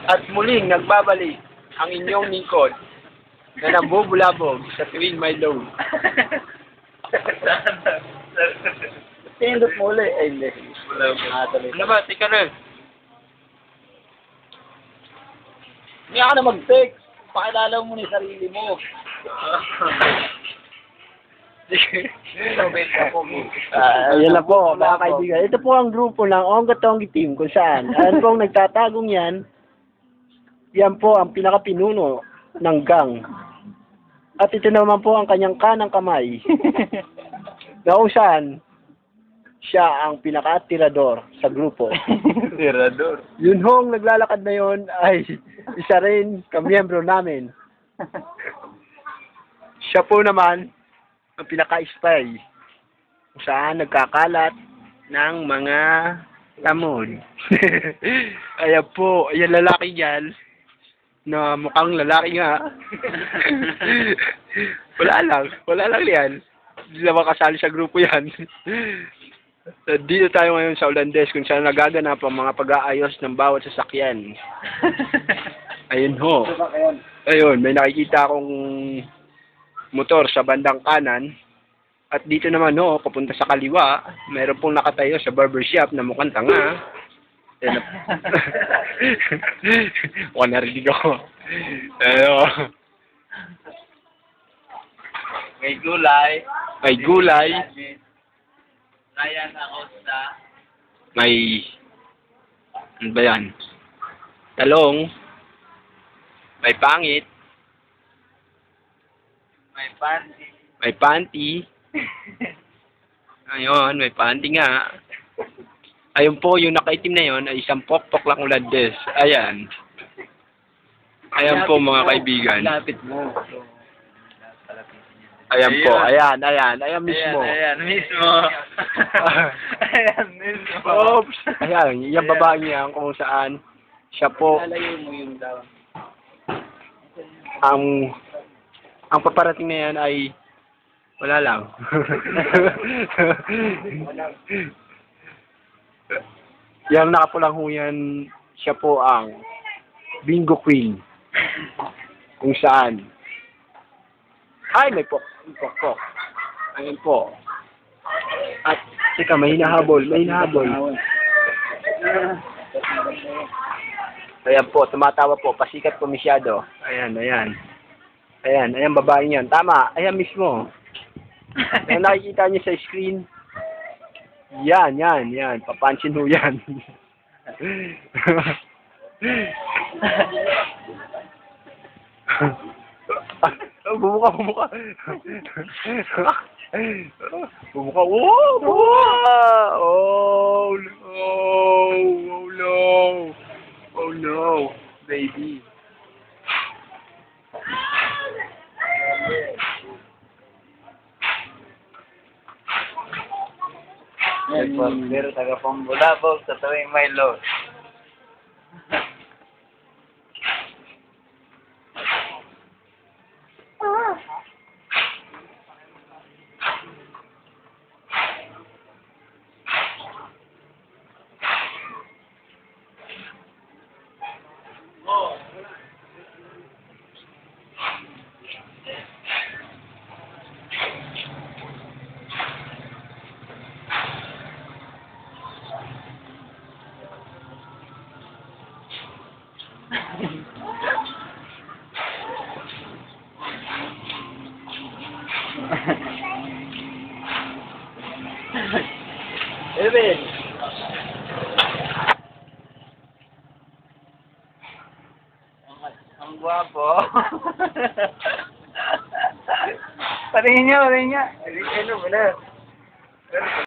At muling nagbabalik ang inyong lingkod na nambubulabog sa tuwing may load. Pindot mo ulit. Ay, hindi. Ano ba? Tika na. Hindi ka na mag-text. Pakilala mo na yung sarili mo. Yan na po, mga kaibigan. Ito po ang grupo ng Ongga Tonggi Team kung saan. Ayan po ang nagtatagong yan. Yan po ang pinakapinuno ng gang. At ito naman po ang kanyang kanang kamay. Na kung saan, siya ang pinaka-tirador sa grupo. Tirador. Yun hong naglalakad na yon ay isa rin kamiyembro namin. Siya po naman ang pinaka-spy. Kung saan nagkakalat ng mga lamon. Ayan po, ayan lalaki yan na mukhang lalaki nga. Wala lang yan. Hindi naman kasali sa grupo yan. Dito tayo ngayon sa Holandes kung saan nagaganap ang mga pag-aayos ng bawat sasakyan. Ayun ho. Ayun, may nakikita akong motor sa bandang kanan. At dito naman ho, papunta sa kaliwa, mayroon pong nakatayo sa barbershop na mukhang tanga. Mukhang narinig ako. Ayun. May gulay. May gulay. Ryan Acosta. May ano ba yan? Talong. May pangit. May panty. May panty. Ayun, may panty nga. Ayun po, yung nakaitim na yon ay isang pokpok lang Holandes. Ayan. Ayan po mga kaibigan. Lapit mo. Ayan po, ayan mismo. Ayan mismo. Ayan mismo. Oops! Ayan, yung babae niya kung saan siya po Lalayo mo yung daw. ang paparating na yan ay wala lang. Yang nakapulang ho yan, siya po ang Bingo Queen. Kung saan ay may pok. Ayun po. At teka, may hinahabol. Ayan po, tumatawa po, pasikat po masyado. Ayan babae niyan. Tama, ayan mismo. Ayan, nakikita niyo sa screen. Yan. Papansin ho yan. Bumuka. Bumuka. Oh no, baby. Pero taga Pambulabog sa tuwing may load. Evan. Ang gwapo. Patingin niya. Ano ba na?